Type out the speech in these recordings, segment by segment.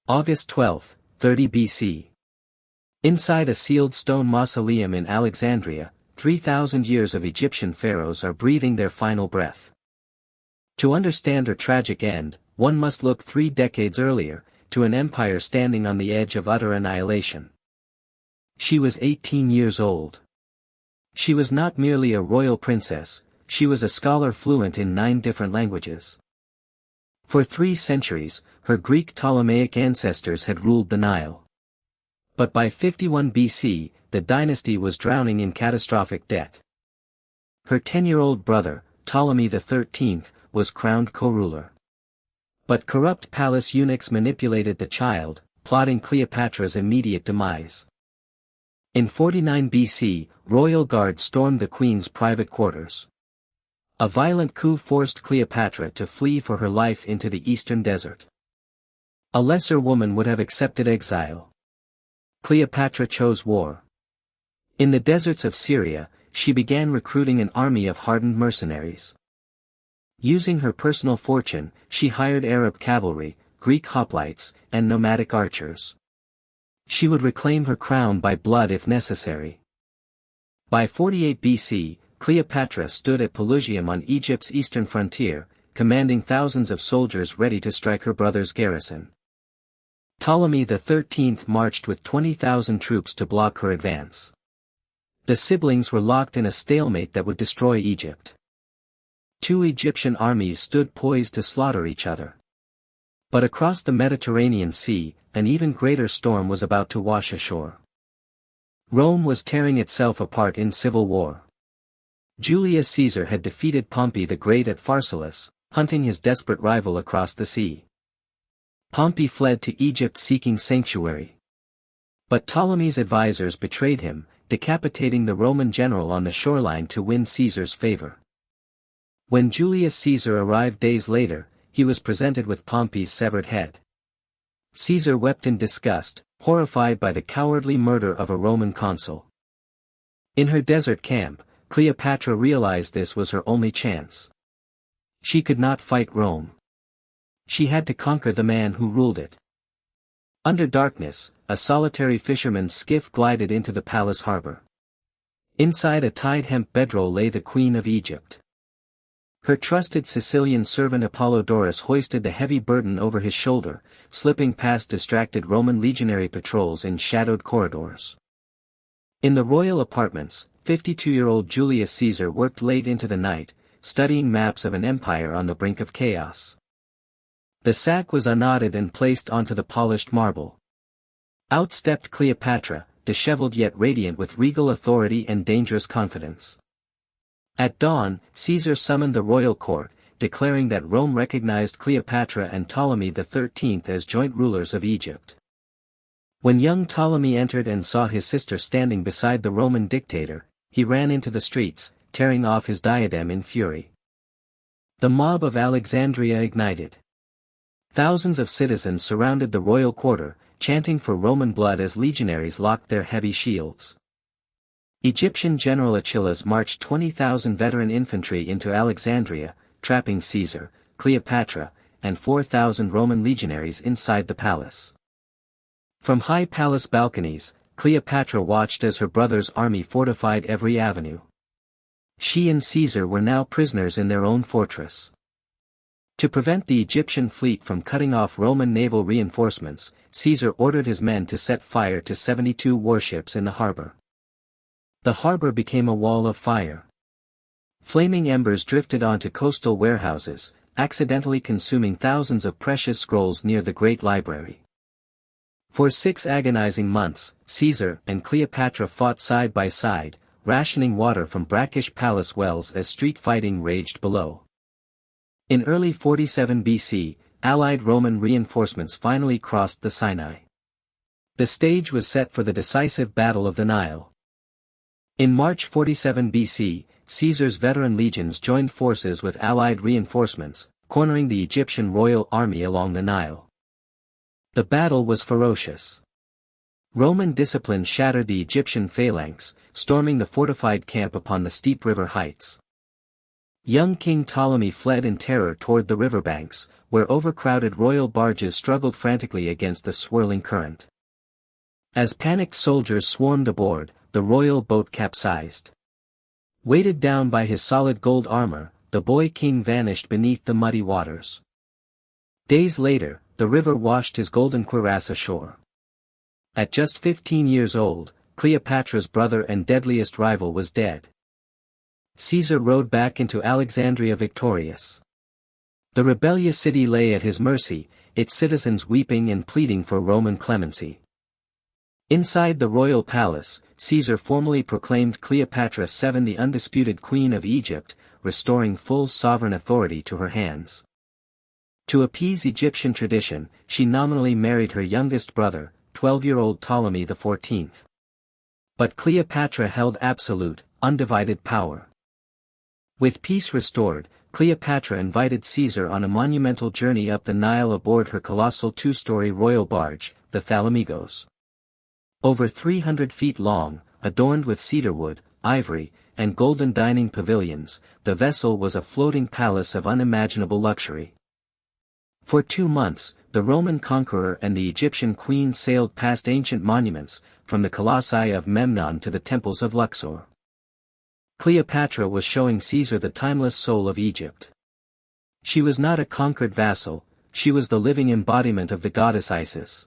August 12, 30 BC. Inside a sealed stone mausoleum in Alexandria, 3,000 years of Egyptian pharaohs are breathing their final breath. To understand her tragic end, one must look 3 decades earlier, to an empire standing on the edge of utter annihilation. She was 18 years old. She was not merely a royal princess, she was a scholar fluent in 9 different languages. For 3 centuries, her Greek Ptolemaic ancestors had ruled the Nile. But by 51 BC, the dynasty was drowning in catastrophic debt. Her 10-year-old brother, Ptolemy XIII, was crowned co-ruler. But corrupt palace eunuchs manipulated the child, plotting Cleopatra's immediate demise. In 49 BC, royal guards stormed the queen's private quarters. A violent coup forced Cleopatra to flee for her life into the eastern desert. A lesser woman would have accepted exile. Cleopatra chose war. In the deserts of Syria, she began recruiting an army of hardened mercenaries. Using her personal fortune, she hired Arab cavalry, Greek hoplites, and nomadic archers. She would reclaim her crown by blood if necessary. By 48 BC, Cleopatra stood at Pelusium on Egypt's eastern frontier, commanding thousands of soldiers ready to strike her brother's garrison. Ptolemy XIII marched with 20,000 troops to block her advance. The siblings were locked in a stalemate that would destroy Egypt. 2 Egyptian armies stood poised to slaughter each other. But across the Mediterranean Sea, an even greater storm was about to wash ashore. Rome was tearing itself apart in civil war. Julius Caesar had defeated Pompey the Great at Pharsalus, hunting his desperate rival across the sea. Pompey fled to Egypt seeking sanctuary. But Ptolemy's advisors betrayed him, decapitating the Roman general on the shoreline to win Caesar's favor. When Julius Caesar arrived days later, he was presented with Pompey's severed head. Caesar wept in disgust, horrified by the cowardly murder of a Roman consul. In her desert camp, Cleopatra realized this was her only chance. She could not fight Rome. She had to conquer the man who ruled it. Under darkness, a solitary fisherman's skiff glided into the palace harbor. Inside a tied hemp bedroll lay the Queen of Egypt. Her trusted Sicilian servant Apollodorus hoisted the heavy burden over his shoulder, slipping past distracted Roman legionary patrols in shadowed corridors. In the royal apartments, 52-year-old Julius Caesar worked late into the night, studying maps of an empire on the brink of chaos. The sack was unknotted and placed onto the polished marble. Out stepped Cleopatra, disheveled yet radiant with regal authority and dangerous confidence. At dawn, Caesar summoned the royal court, declaring that Rome recognized Cleopatra and Ptolemy XIII as joint rulers of Egypt. When young Ptolemy entered and saw his sister standing beside the Roman dictator, he ran into the streets, tearing off his diadem in fury. The mob of Alexandria ignited. Thousands of citizens surrounded the royal quarter, chanting for Roman blood as legionaries locked their heavy shields. Egyptian General Achillas marched 20,000 veteran infantry into Alexandria, trapping Caesar, Cleopatra, and 4,000 Roman legionaries inside the palace. From high palace balconies, Cleopatra watched as her brother's army fortified every avenue. She and Caesar were now prisoners in their own fortress. To prevent the Egyptian fleet from cutting off Roman naval reinforcements, Caesar ordered his men to set fire to 72 warships in the harbor. The harbor became a wall of fire. Flaming embers drifted onto coastal warehouses, accidentally consuming thousands of precious scrolls near the Great Library. For 6 agonizing months, Caesar and Cleopatra fought side by side, rationing water from brackish palace wells as street fighting raged below. In early 47 BC, allied Roman reinforcements finally crossed the Sinai. The stage was set for the decisive Battle of the Nile. In March 47 BC, Caesar's veteran legions joined forces with allied reinforcements, cornering the Egyptian royal army along the Nile. The battle was ferocious. Roman discipline shattered the Egyptian phalanx, storming the fortified camp upon the steep river heights. Young King Ptolemy fled in terror toward the riverbanks, where overcrowded royal barges struggled frantically against the swirling current. As panicked soldiers swarmed aboard, the royal boat capsized. Weighted down by his solid gold armor, the boy king vanished beneath the muddy waters. Days later, the river washed his golden cuirass ashore. At just 15 years old, Cleopatra's brother and deadliest rival was dead. Caesar rode back into Alexandria victorious. The rebellious city lay at his mercy, its citizens weeping and pleading for Roman clemency. Inside the royal palace, Caesar formally proclaimed Cleopatra VII the undisputed queen of Egypt, restoring full sovereign authority to her hands. To appease Egyptian tradition, she nominally married her youngest brother, 12-year-old Ptolemy XIV. But Cleopatra held absolute, undivided power. With peace restored, Cleopatra invited Caesar on a monumental journey up the Nile aboard her colossal two-story royal barge, the Thalamigos. Over 300 feet long, adorned with cedarwood, ivory, and golden dining pavilions, the vessel was a floating palace of unimaginable luxury. For 2 months, the Roman conqueror and the Egyptian queen sailed past ancient monuments, from the colossi of Memnon to the temples of Luxor. Cleopatra was showing Caesar the timeless soul of Egypt. She was not a conquered vassal, she was the living embodiment of the goddess Isis.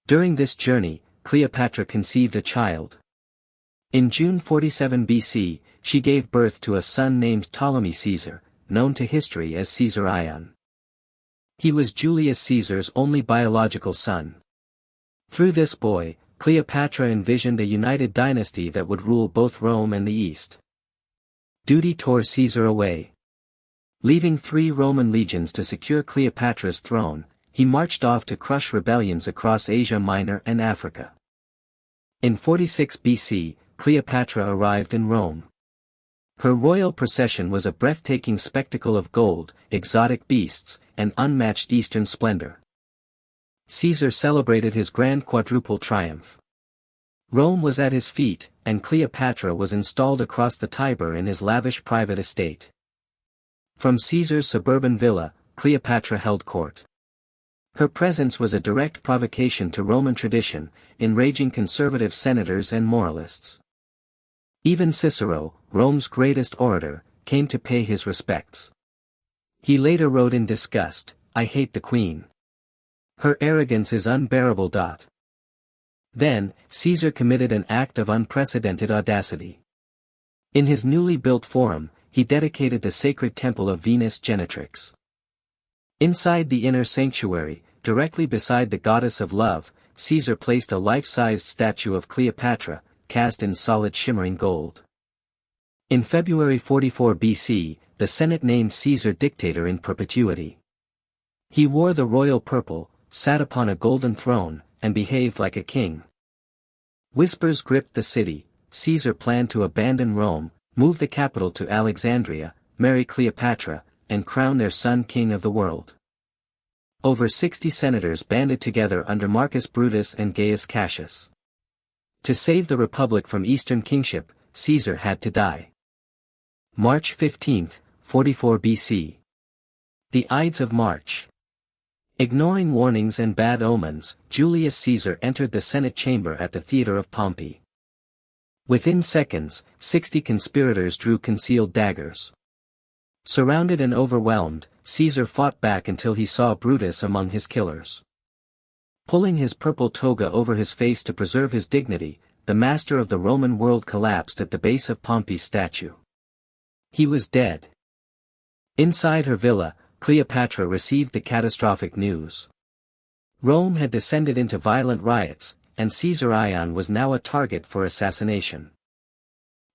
During this journey, Cleopatra conceived a child. In June 47 BC, she gave birth to a son named Ptolemy Caesar, known to history as Caesar Ion. He was Julius Caesar's only biological son. Through this boy, Cleopatra envisioned a united dynasty that would rule both Rome and the East. Duty tore Caesar away. Leaving 3 Roman legions to secure Cleopatra's throne, he marched off to crush rebellions across Asia Minor and Africa. In 46 BC, Cleopatra arrived in Rome. Her royal procession was a breathtaking spectacle of gold, exotic beasts, and unmatched Eastern splendor. Caesar celebrated his grand quadruple triumph. Rome was at his feet, and Cleopatra was installed across the Tiber in his lavish private estate. From Caesar's suburban villa, Cleopatra held court. Her presence was a direct provocation to Roman tradition, enraging conservative senators and moralists. Even Cicero, Rome's greatest orator, came to pay his respects. He later wrote in disgust, "I hate the queen. Her arrogance is unbearable." Then, Caesar committed an act of unprecedented audacity. In his newly built forum, he dedicated the sacred temple of Venus Genetrix. Inside the inner sanctuary, directly beside the goddess of love, Caesar placed a life-sized statue of Cleopatra, cast in solid shimmering gold. In February 44 BC, the Senate named Caesar dictator in perpetuity. He wore the royal purple, sat upon a golden throne, and behaved like a king. Whispers gripped the city. Caesar planned to abandon Rome, move the capital to Alexandria, marry Cleopatra, and crown their son king of the world. Over 60 senators banded together under Marcus Brutus and Gaius Cassius. To save the republic from Eastern kingship, Caesar had to die. March 15, 44 BC. The Ides of March. Ignoring warnings and bad omens, Julius Caesar entered the Senate chamber at the theater of Pompey. Within seconds, 60 conspirators drew concealed daggers. Surrounded and overwhelmed, Caesar fought back until he saw Brutus among his killers. Pulling his purple toga over his face to preserve his dignity, the master of the Roman world collapsed at the base of Pompey's statue. He was dead. Inside her villa, Cleopatra received the catastrophic news. Rome had descended into violent riots, and Caesar Ion was now a target for assassination.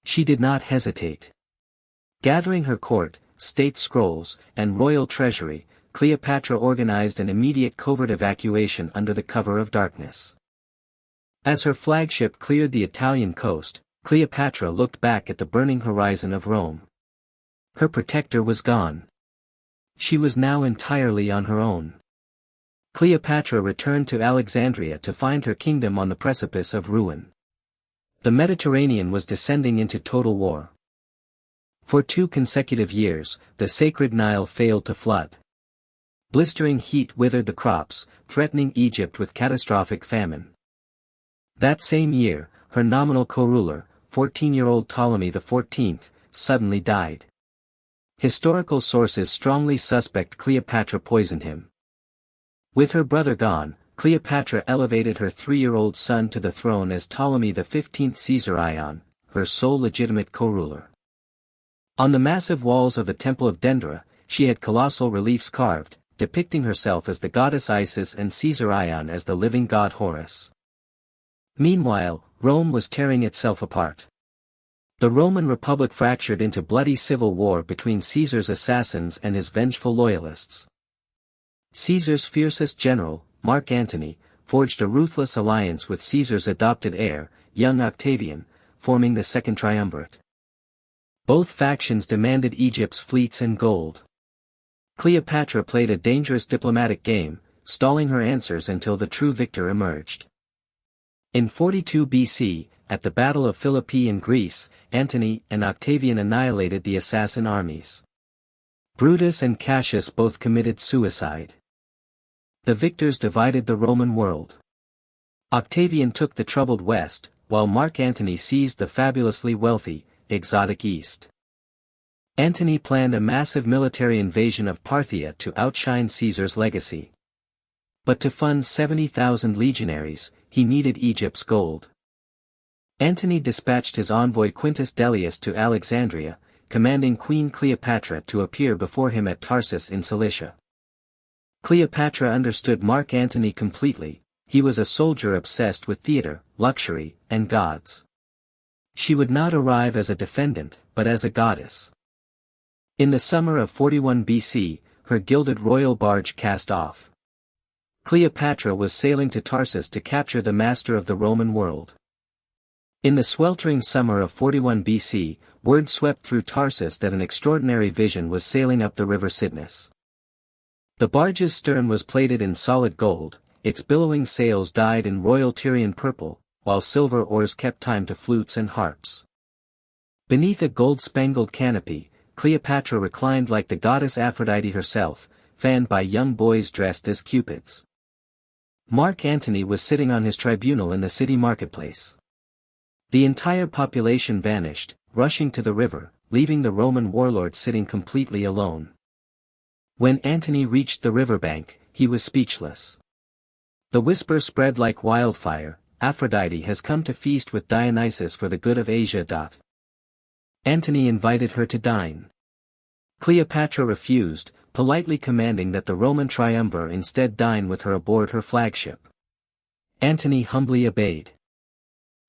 She did not hesitate. Gathering her court, state scrolls, and royal treasury, Cleopatra organized an immediate covert evacuation under the cover of darkness. As her flagship cleared the Italian coast, Cleopatra looked back at the burning horizon of Rome. Her protector was gone. She was now entirely on her own. Cleopatra returned to Alexandria to find her kingdom on the precipice of ruin. The Mediterranean was descending into total war. For 2 consecutive years, the sacred Nile failed to flood. Blistering heat withered the crops, threatening Egypt with catastrophic famine. That same year, her nominal co-ruler, 14-year-old Ptolemy XIV, suddenly died. Historical sources strongly suspect Cleopatra poisoned him. With her brother gone, Cleopatra elevated her 3-year-old son to the throne as Ptolemy XV Caesar Ion, her sole legitimate co-ruler. On the massive walls of the Temple of Dendera, she had colossal reliefs carved, depicting herself as the goddess Isis and Caesar Ion as the living god Horus. Meanwhile, Rome was tearing itself apart. The Roman Republic fractured into bloody civil war between Caesar's assassins and his vengeful loyalists. Caesar's fiercest general, Mark Antony, forged a ruthless alliance with Caesar's adopted heir, young Octavian, forming the Second Triumvirate. Both factions demanded Egypt's fleets and gold. Cleopatra played a dangerous diplomatic game, stalling her answers until the true victor emerged. In 42 BC, at the Battle of Philippi in Greece, Antony and Octavian annihilated the assassin armies. Brutus and Cassius both committed suicide. The victors divided the Roman world. Octavian took the troubled west, while Mark Antony seized the fabulously wealthy, exotic east. Antony planned a massive military invasion of Parthia to outshine Caesar's legacy. But to fund 70,000 legionaries, he needed Egypt's gold. Antony dispatched his envoy Quintus Dellius to Alexandria, commanding Queen Cleopatra to appear before him at Tarsus in Cilicia. Cleopatra understood Mark Antony completely. He was a soldier obsessed with theater, luxury, and gods. She would not arrive as a defendant, but as a goddess. In the summer of 41 BC, her gilded royal barge cast off. Cleopatra was sailing to Tarsus to capture the master of the Roman world. In the sweltering summer of 41 BC, word swept through Tarsus that an extraordinary vision was sailing up the river Cydnus. The barge's stern was plated in solid gold, its billowing sails dyed in royal Tyrian purple, while silver oars kept time to flutes and harps. Beneath a gold-spangled canopy, Cleopatra reclined like the goddess Aphrodite herself, fanned by young boys dressed as cupids. Mark Antony was sitting on his tribunal in the city marketplace. The entire population vanished, rushing to the river, leaving the Roman warlord sitting completely alone. When Antony reached the riverbank, he was speechless. The whisper spread like wildfire, Aphrodite has come to feast with Dionysus for the good of Asia. Antony invited her to dine. Cleopatra refused, politely commanding that the Roman triumvir instead dine with her aboard her flagship. Antony humbly obeyed.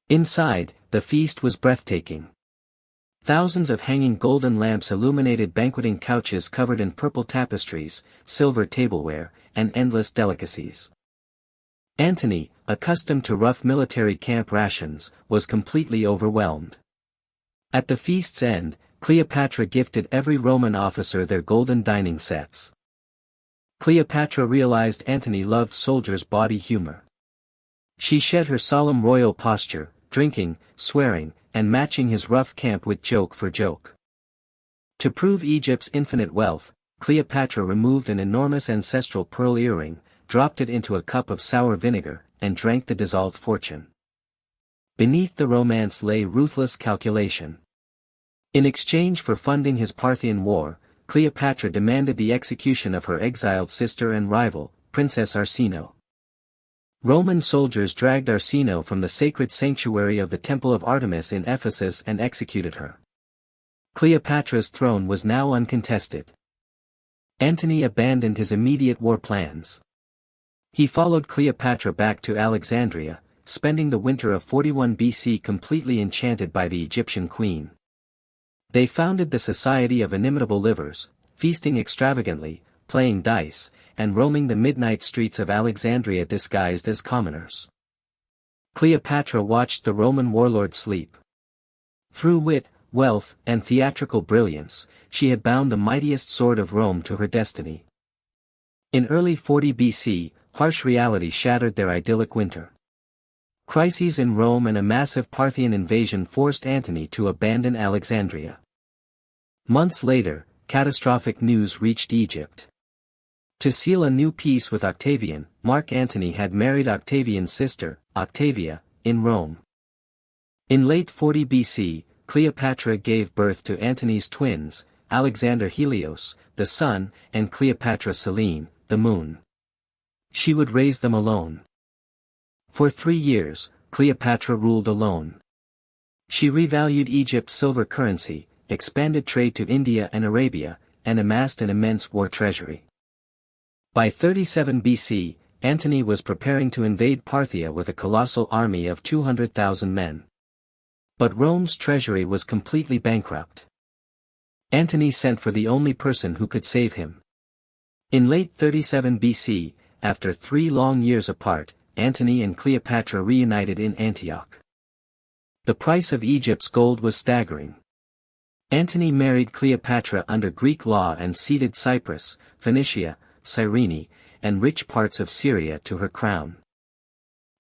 Inside, the feast was breathtaking. Thousands of hanging golden lamps illuminated banqueting couches covered in purple tapestries, silver tableware, and endless delicacies. Antony, accustomed to rough military camp rations, was completely overwhelmed. At the feast's end, Cleopatra gifted every Roman officer their golden dining sets. Cleopatra realized Antony loved soldiers' body humor. She shed her solemn royal posture, drinking, swearing, and matching his rough camp wit joke for joke. To prove Egypt's infinite wealth, Cleopatra removed an enormous ancestral pearl earring, dropped it into a cup of sour vinegar, and drank the dissolved fortune. Beneath the romance lay ruthless calculation. In exchange for funding his Parthian war, Cleopatra demanded the execution of her exiled sister and rival, Princess Arsinoe. Roman soldiers dragged Arsinoe from the sacred sanctuary of the Temple of Artemis in Ephesus and executed her. Cleopatra's throne was now uncontested. Antony abandoned his immediate war plans. He followed Cleopatra back to Alexandria, spending the winter of 41 BC completely enchanted by the Egyptian queen. They founded the Society of Inimitable Livers, feasting extravagantly, playing dice, and roaming the midnight streets of Alexandria disguised as commoners. Cleopatra watched the Roman warlord sleep. Through wit, wealth, and theatrical brilliance, she had bound the mightiest sword of Rome to her destiny. In early 40 BC, harsh reality shattered their idyllic winter. Crises in Rome and a massive Parthian invasion forced Antony to abandon Alexandria. Months later, catastrophic news reached Egypt. To seal a new peace with Octavian, Mark Antony had married Octavian's sister, Octavia, in Rome. In late 40 BC, Cleopatra gave birth to Antony's twins, Alexander Helios, the sun, and Cleopatra Selene, the moon. She would raise them alone. For 3 years, Cleopatra ruled alone. She revalued Egypt's silver currency, expanded trade to India and Arabia, and amassed an immense war treasury. By 37 BC, Antony was preparing to invade Parthia with a colossal army of 200,000 men. But Rome's treasury was completely bankrupt. Antony sent for the only person who could save him. In late 37 BC, after 3 long years apart, Antony and Cleopatra reunited in Antioch. The price of Egypt's gold was staggering. Antony married Cleopatra under Greek law and ceded Cyprus, Phoenicia, Cyrene, and rich parts of Syria to her crown.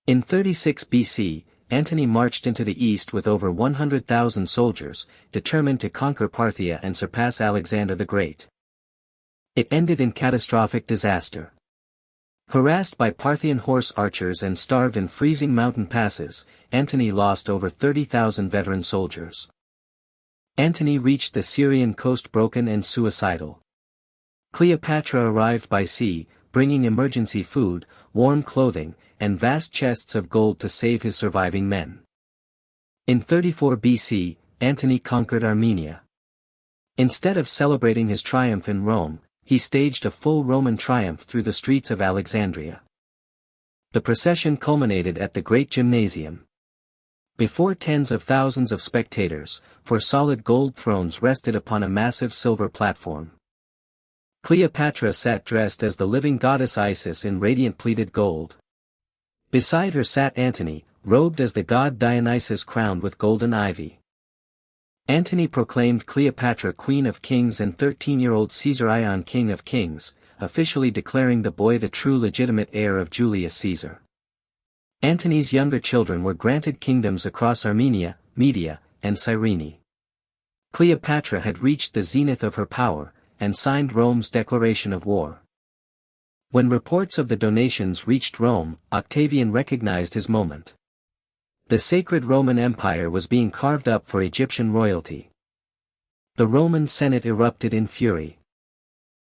In 36 BC, Antony marched into the east with over 100,000 soldiers, determined to conquer Parthia and surpass Alexander the Great. It ended in catastrophic disaster. Harassed by Parthian horse archers and starved in freezing mountain passes, Antony lost over 30,000 veteran soldiers. Antony reached the Syrian coast broken and suicidal. Cleopatra arrived by sea, bringing emergency food, warm clothing, and vast chests of gold to save his surviving men. In 34 BC, Antony conquered Armenia. Instead of celebrating his triumph in Rome, he staged a full Roman triumph through the streets of Alexandria. The procession culminated at the Great Gymnasium. Before tens of thousands of spectators, 4 solid gold thrones rested upon a massive silver platform. Cleopatra sat dressed as the living goddess Isis in radiant pleated gold. Beside her sat Antony, robed as the god Dionysus crowned with golden ivy. Antony proclaimed Cleopatra Queen of Kings and 13-year-old Caesar Ion King of Kings, officially declaring the boy the true legitimate heir of Julius Caesar. Antony's younger children were granted kingdoms across Armenia, Media, and Cyrene. Cleopatra had reached the zenith of her power, and signed Rome's declaration of war. When reports of the donations reached Rome, Octavian recognized his moment. The sacred Roman Empire was being carved up for Egyptian royalty. The Roman Senate erupted in fury.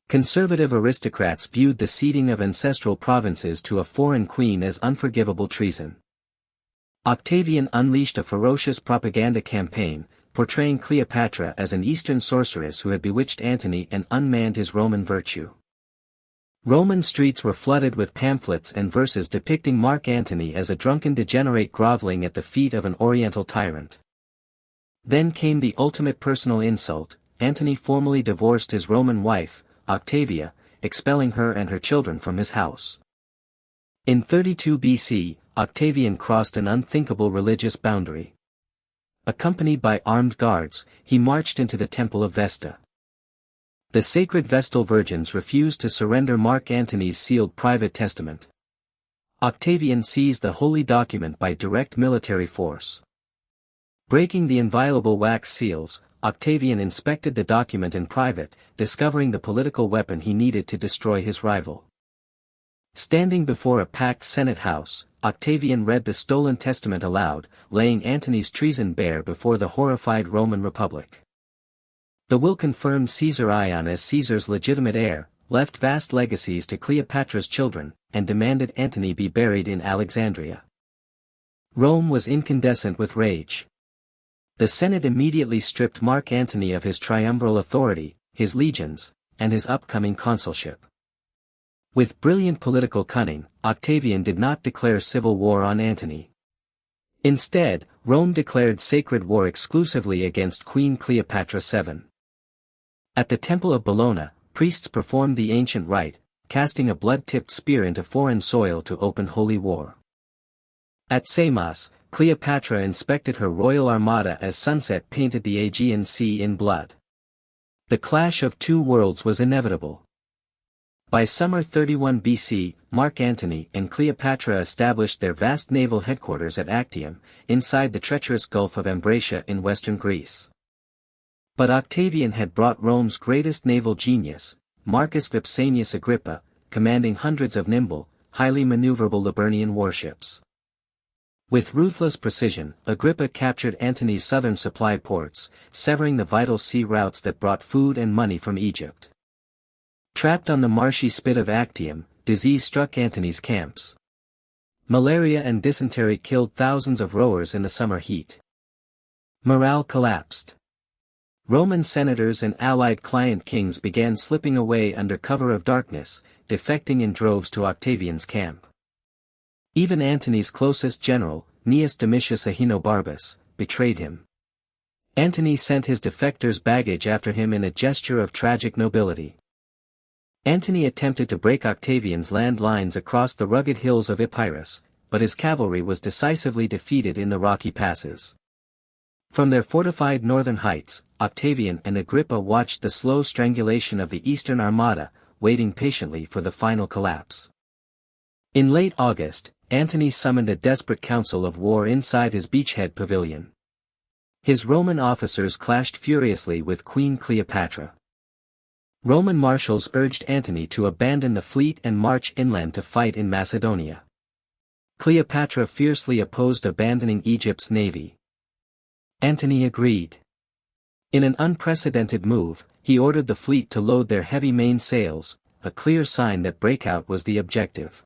Conservative aristocrats viewed the ceding of ancestral provinces to a foreign queen as unforgivable treason. Octavian unleashed a ferocious propaganda campaign, portraying Cleopatra as an Eastern sorceress who had bewitched Antony and unmanned his Roman virtue. Roman streets were flooded with pamphlets and verses depicting Mark Antony as a drunken degenerate groveling at the feet of an Oriental tyrant. Then came the ultimate personal insult. Antony formally divorced his Roman wife, Octavia, expelling her and her children from his house. In 32 BC, Octavian crossed an unthinkable religious boundary. Accompanied by armed guards, he marched into the temple of Vesta. The sacred Vestal virgins refused to surrender Mark Antony's sealed private testament. Octavian seized the holy document by direct military force. Breaking the inviolable wax seals, Octavian inspected the document in private, discovering the political weapon he needed to destroy his rival. Standing before a packed Senate house, Octavian read the stolen testament aloud, laying Antony's treason bare before the horrified Roman Republic. The will confirmed Caesar Ion as Caesar's legitimate heir, left vast legacies to Cleopatra's children, and demanded Antony be buried in Alexandria. Rome was incandescent with rage. The Senate immediately stripped Mark Antony of his triumviral authority, his legions, and his upcoming consulship. With brilliant political cunning, Octavian did not declare civil war on Antony. Instead, Rome declared sacred war exclusively against Queen Cleopatra VII. At the Temple of Bellona, priests performed the ancient rite, casting a blood-tipped spear into foreign soil to open holy war. At Samos, Cleopatra inspected her royal armada as sunset painted the Aegean Sea in blood. The clash of two worlds was inevitable. By summer 31 BC, Mark Antony and Cleopatra established their vast naval headquarters at Actium, inside the treacherous Gulf of Ambracia in western Greece. But Octavian had brought Rome's greatest naval genius, Marcus Vipsanius Agrippa, commanding hundreds of nimble, highly maneuverable Liburnian warships. With ruthless precision, Agrippa captured Antony's southern supply ports, severing the vital sea routes that brought food and money from Egypt. Trapped on the marshy spit of Actium, disease struck Antony's camps. Malaria and dysentery killed thousands of rowers in the summer heat. Morale collapsed. Roman senators and allied client kings began slipping away under cover of darkness, defecting in droves to Octavian's camp. Even Antony's closest general, Gnaeus Domitius Ahenobarbus, betrayed him. Antony sent his defectors' baggage after him in a gesture of tragic nobility. Antony attempted to break Octavian's land lines across the rugged hills of Epirus, but his cavalry was decisively defeated in the rocky passes. From their fortified northern heights, Octavian and Agrippa watched the slow strangulation of the Eastern Armada, waiting patiently for the final collapse. In late August, Antony summoned a desperate council of war inside his beachhead pavilion. His Roman officers clashed furiously with Queen Cleopatra. Roman marshals urged Antony to abandon the fleet and march inland to fight in Macedonia. Cleopatra fiercely opposed abandoning Egypt's navy. Antony agreed. In an unprecedented move, he ordered the fleet to load their heavy mainsails, a clear sign that breakout was the objective.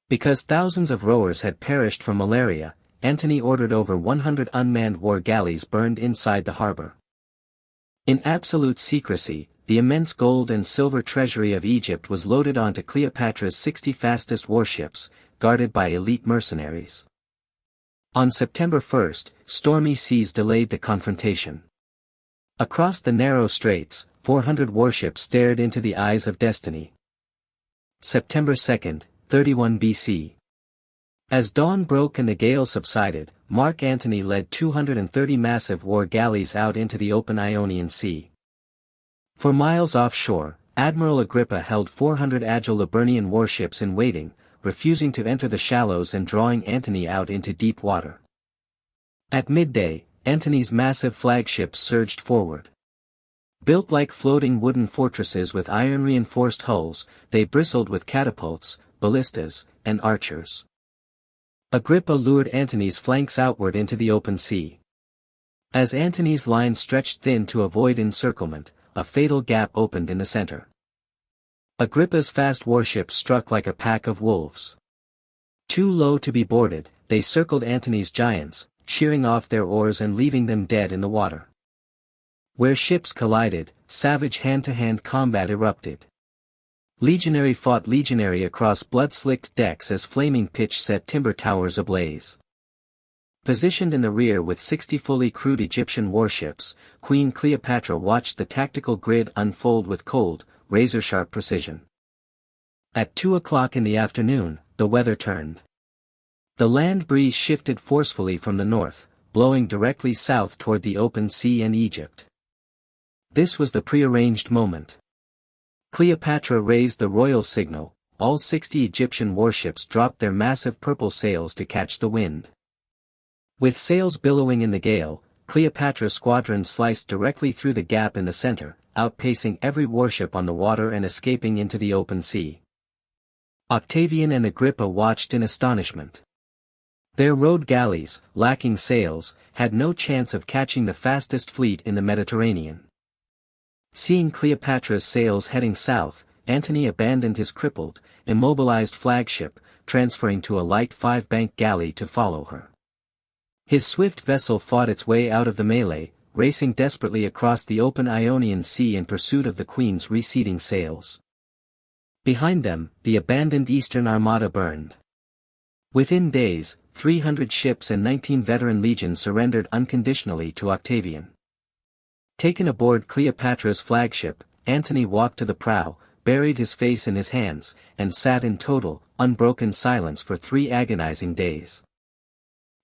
Because thousands of rowers had perished from malaria, Antony ordered over 100 unmanned war galleys burned inside the harbor. In absolute secrecy, the immense gold and silver treasury of Egypt was loaded onto Cleopatra's 60 fastest warships, guarded by elite mercenaries. On September 1, stormy seas delayed the confrontation. Across the narrow straits, 400 warships stared into the eyes of destiny. September 2, 31 BC. As dawn broke and the gale subsided, Mark Antony led 230 massive war galleys out into the open Ionian Sea. For miles offshore, Admiral Agrippa held 400 agile Liburnian warships in waiting, refusing to enter the shallows and drawing Antony out into deep water. At midday, Antony's massive flagships surged forward. Built like floating wooden fortresses with iron-reinforced hulls, they bristled with catapults, ballistas, and archers. Agrippa lured Antony's flanks outward into the open sea. As Antony's line stretched thin to avoid encirclement, a fatal gap opened in the center. Agrippa's fast warships struck like a pack of wolves. Too low to be boarded, they circled Antony's giants, shearing off their oars and leaving them dead in the water. Where ships collided, savage hand-to-hand combat erupted. Legionary fought legionary across blood-slicked decks as flaming pitch set timber towers ablaze. Positioned in the rear with 60 fully crewed Egyptian warships, Queen Cleopatra watched the tactical grid unfold with cold, razor-sharp precision. At 2 o'clock in the afternoon, the weather turned. The land breeze shifted forcefully from the north, blowing directly south toward the open sea and Egypt. This was the prearranged moment. Cleopatra raised the royal signal, all 60 Egyptian warships dropped their massive purple sails to catch the wind. With sails billowing in the gale, Cleopatra's squadron sliced directly through the gap in the center, outpacing every warship on the water and escaping into the open sea. Octavian and Agrippa watched in astonishment. Their rowed galleys, lacking sails, had no chance of catching the fastest fleet in the Mediterranean. Seeing Cleopatra's sails heading south, Antony abandoned his crippled, immobilized flagship, transferring to a light 5-bank galley to follow her. His swift vessel fought its way out of the melee, racing desperately across the open Ionian Sea in pursuit of the Queen's receding sails. Behind them, the abandoned Eastern Armada burned. Within days, 300 ships and 19 veteran legions surrendered unconditionally to Octavian. Taken aboard Cleopatra's flagship, Antony walked to the prow, buried his face in his hands, and sat in total, unbroken silence for 3 agonizing days.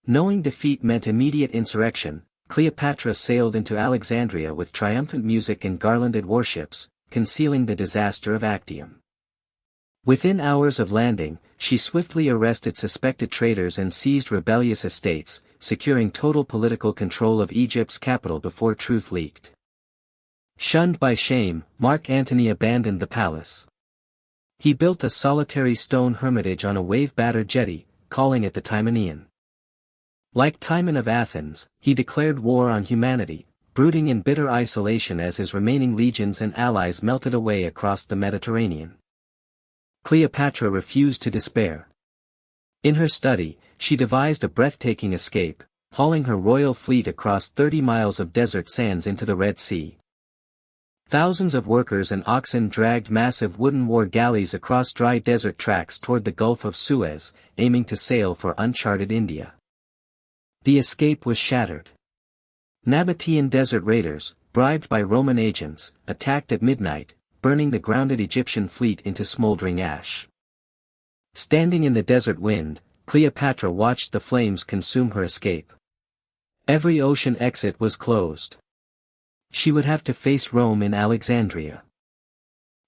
Knowing defeat meant immediate insurrection, Cleopatra sailed into Alexandria with triumphant music and garlanded warships, concealing the disaster of Actium. Within hours of landing, she swiftly arrested suspected traitors and seized rebellious estates, securing total political control of Egypt's capital before truth leaked. Shunned by shame, Mark Antony abandoned the palace. He built a solitary stone hermitage on a wave-battered jetty, calling it the Timonian. Like Timon of Athens, he declared war on humanity, brooding in bitter isolation as his remaining legions and allies melted away across the Mediterranean. Cleopatra refused to despair. In her study, she devised a breathtaking escape, hauling her royal fleet across 30 miles of desert sands into the Red Sea. Thousands of workers and oxen dragged massive wooden war galleys across dry desert tracks toward the Gulf of Suez, aiming to sail for uncharted India. The escape was shattered. Nabatean desert raiders, bribed by Roman agents, attacked at midnight, burning the grounded Egyptian fleet into smoldering ash. Standing in the desert wind, Cleopatra watched the flames consume her escape. Every ocean exit was closed. She would have to face Rome in Alexandria.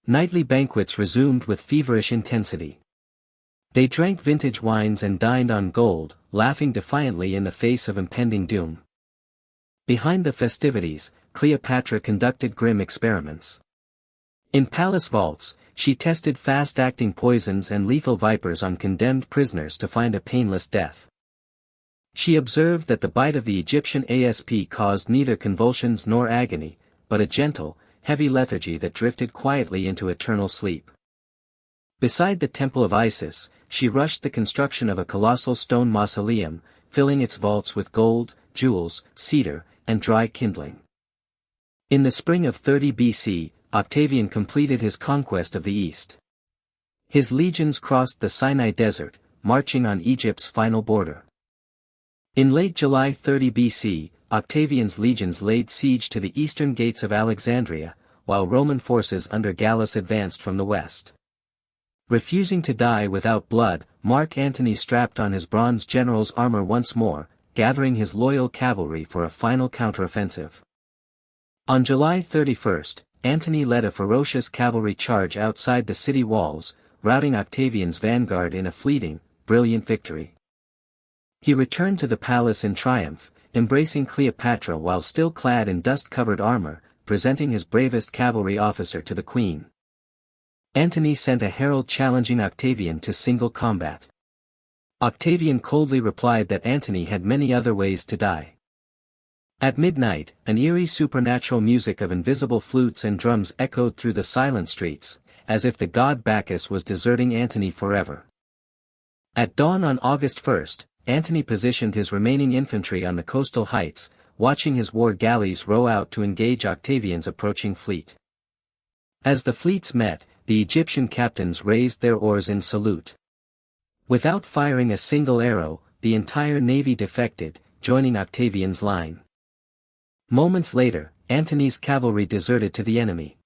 Nightly banquets resumed with feverish intensity. They drank vintage wines and dined on gold, laughing defiantly in the face of impending doom. Behind the festivities, Cleopatra conducted grim experiments. In palace vaults, she tested fast-acting poisons and lethal vipers on condemned prisoners to find a painless death. She observed that the bite of the Egyptian asp caused neither convulsions nor agony, but a gentle, heavy lethargy that drifted quietly into eternal sleep. Beside the Temple of Isis, she rushed the construction of a colossal stone mausoleum, filling its vaults with gold, jewels, cedar, and dry kindling. In the spring of 30 BC, Octavian completed his conquest of the East. His legions crossed the Sinai Desert, marching on Egypt's final border. In late July 30 BC, Octavian's legions laid siege to the eastern gates of Alexandria, while Roman forces under Gallus advanced from the west. Refusing to die without blood, Mark Antony strapped on his bronze general's armor once more, gathering his loyal cavalry for a final counteroffensive. On July 31, Antony led a ferocious cavalry charge outside the city walls, routing Octavian's vanguard in a fleeting, brilliant victory. He returned to the palace in triumph, embracing Cleopatra while still clad in dust-covered armor, presenting his bravest cavalry officer to the queen. Antony sent a herald challenging Octavian to single combat. Octavian coldly replied that Antony had many other ways to die. At midnight, an eerie supernatural music of invisible flutes and drums echoed through the silent streets, as if the god Bacchus was deserting Antony forever. At dawn on August 1, Antony positioned his remaining infantry on the coastal heights, watching his war galleys row out to engage Octavian's approaching fleet. As the fleets met, the Egyptian captains raised their oars in salute. Without firing a single arrow, the entire navy defected, joining Octavian's line. Moments later, Antony's cavalry deserted to the enemy.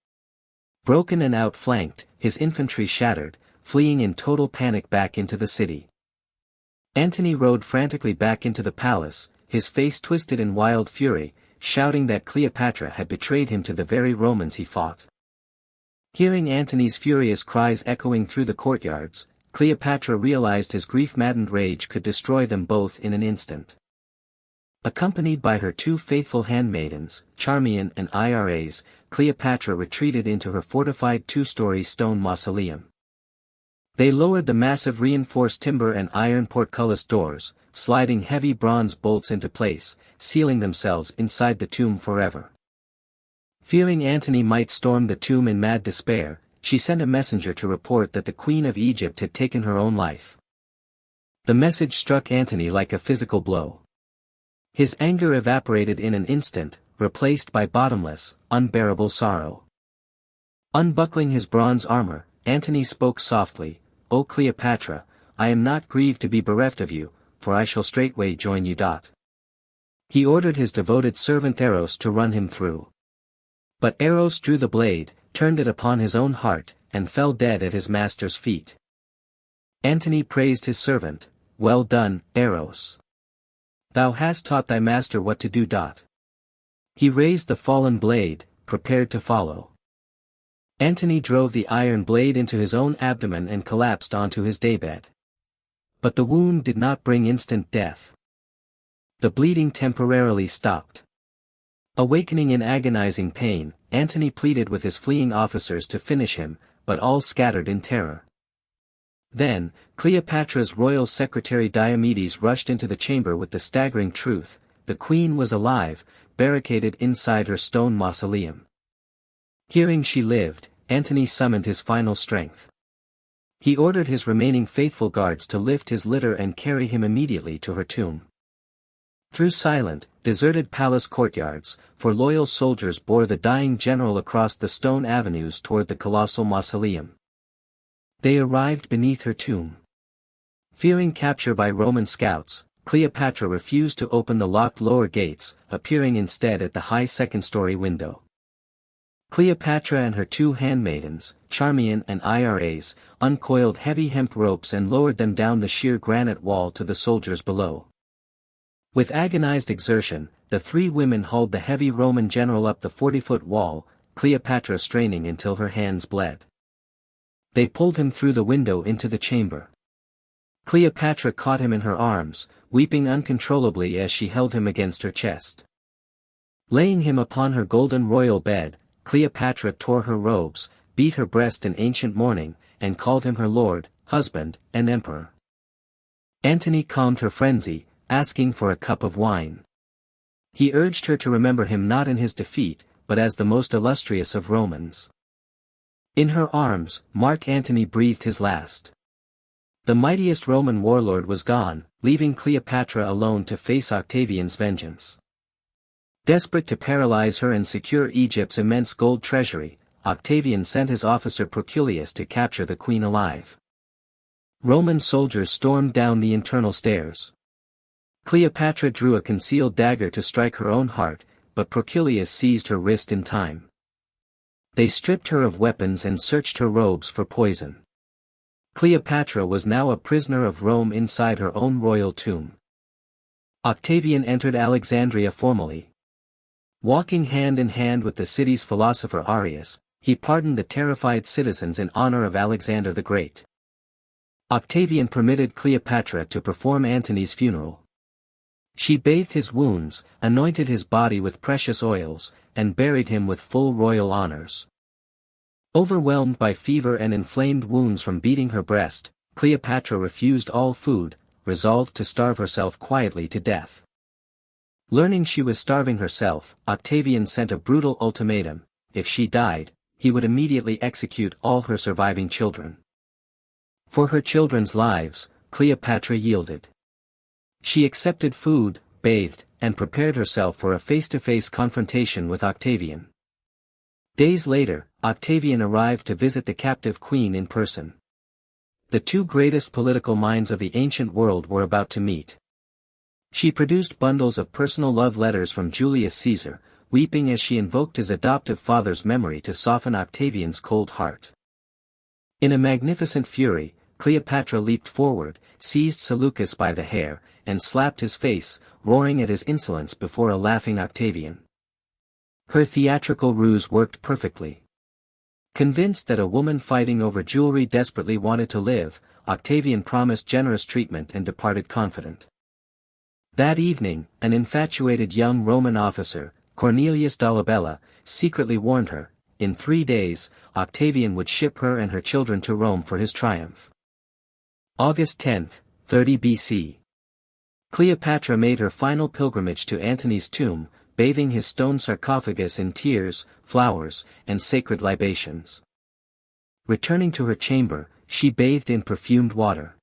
Broken and outflanked, his infantry shattered, fleeing in total panic back into the city. Antony rode frantically back into the palace, his face twisted in wild fury, shouting that Cleopatra had betrayed him to the very Romans he fought. Hearing Antony's furious cries echoing through the courtyards, Cleopatra realized his grief-maddened rage could destroy them both in an instant. Accompanied by her two faithful handmaidens, Charmian and Iras, Cleopatra retreated into her fortified two-story stone mausoleum. They lowered the massive reinforced timber and iron portcullis doors, sliding heavy bronze bolts into place, sealing themselves inside the tomb forever. Fearing Antony might storm the tomb in mad despair, she sent a messenger to report that the Queen of Egypt had taken her own life. The message struck Antony like a physical blow. His anger evaporated in an instant, replaced by bottomless, unbearable sorrow. Unbuckling his bronze armor, Antony spoke softly, "O Cleopatra, I am not grieved to be bereft of you, for I shall straightway join you." He ordered his devoted servant Eros to run him through. But Eros drew the blade, turned it upon his own heart, and fell dead at his master's feet. Antony praised his servant, "Well done, Eros. Thou hast taught thy master what to do." He raised the fallen blade, prepared to follow. Antony drove the iron blade into his own abdomen and collapsed onto his daybed. But the wound did not bring instant death. The bleeding temporarily stopped. Awakening in agonizing pain, Antony pleaded with his fleeing officers to finish him, but all scattered in terror. Then, Cleopatra's royal secretary Diomedes rushed into the chamber with the staggering truth: the queen was alive, barricaded inside her stone mausoleum. Hearing she lived, Antony summoned his final strength. He ordered his remaining faithful guards to lift his litter and carry him immediately to her tomb. Through silent, deserted palace courtyards, for loyal soldiers bore the dying general across the stone avenues toward the colossal mausoleum. They arrived beneath her tomb. Fearing capture by Roman scouts, Cleopatra refused to open the locked lower gates, appearing instead at the high second-story window. Cleopatra and her two handmaidens, Charmian and Iras, uncoiled heavy hemp ropes and lowered them down the sheer granite wall to the soldiers below. With agonized exertion, the three women hauled the heavy Roman general up the 40-foot wall, Cleopatra straining until her hands bled. They pulled him through the window into the chamber. Cleopatra caught him in her arms, weeping uncontrollably as she held him against her chest. Laying him upon her golden royal bed, Cleopatra tore her robes, beat her breast in ancient mourning, and called him her lord, husband, and emperor. Antony calmed her frenzy, asking for a cup of wine. He urged her to remember him not in his defeat, but as the most illustrious of Romans. In her arms, Mark Antony breathed his last. The mightiest Roman warlord was gone, leaving Cleopatra alone to face Octavian's vengeance. Desperate to paralyze her and secure Egypt's immense gold treasury, Octavian sent his officer Proculius to capture the queen alive. Roman soldiers stormed down the internal stairs. Cleopatra drew a concealed dagger to strike her own heart, but Proculius seized her wrist in time. They stripped her of weapons and searched her robes for poison. Cleopatra was now a prisoner of Rome inside her own royal tomb. Octavian entered Alexandria formally. Walking hand in hand with the city's philosopher Arius, he pardoned the terrified citizens in honor of Alexander the Great. Octavian permitted Cleopatra to perform Antony's funeral. She bathed his wounds, anointed his body with precious oils, and buried him with full royal honors. Overwhelmed by fever and inflamed wounds from beating her breast, Cleopatra refused all food, resolved to starve herself quietly to death. Learning she was starving herself, Octavian sent a brutal ultimatum: if she died, he would immediately execute all her surviving children. For her children's lives, Cleopatra yielded. She accepted food, bathed, and prepared herself for a face-to-face confrontation with Octavian. Days later, Octavian arrived to visit the captive queen in person. The two greatest political minds of the ancient world were about to meet. She produced bundles of personal love letters from Julius Caesar, weeping as she invoked his adoptive father's memory to soften Octavian's cold heart. In a magnificent fury, Cleopatra leaped forward, seized Seleucus by the hair, and slapped his face, roaring at his insolence before a laughing Octavian. Her theatrical ruse worked perfectly. Convinced that a woman fighting over jewelry desperately wanted to live, Octavian promised generous treatment and departed confident. That evening, an infatuated young Roman officer, Cornelius Dolabella, secretly warned her: in 3 days, Octavian would ship her and her children to Rome for his triumph. August 10, 30 BC. Cleopatra made her final pilgrimage to Antony's tomb, bathing his stone sarcophagus in tears, flowers, and sacred libations. Returning to her chamber, she bathed in perfumed water.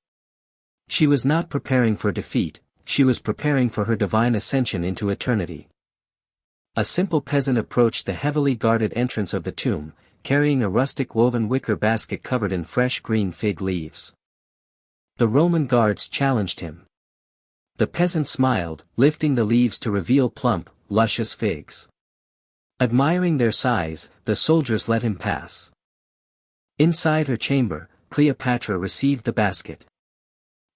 She was not preparing for defeat, she was preparing for her divine ascension into eternity. A simple peasant approached the heavily guarded entrance of the tomb, carrying a rustic woven wicker basket covered in fresh green fig leaves. The Roman guards challenged him. The peasant smiled, lifting the leaves to reveal plump, luscious figs. Admiring their size, the soldiers let him pass. Inside her chamber, Cleopatra received the basket.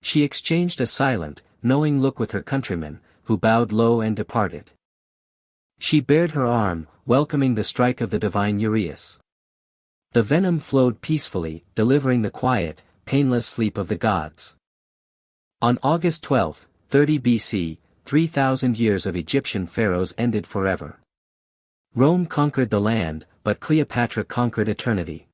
She exchanged a silent, knowing look with her countrymen, who bowed low and departed. She bared her arm, welcoming the strike of the divine Urius. The venom flowed peacefully, delivering the quiet, painless sleep of the gods. On August 12, 30 BC, 3,000 years of Egyptian pharaohs ended forever. Rome conquered the land, but Cleopatra conquered eternity.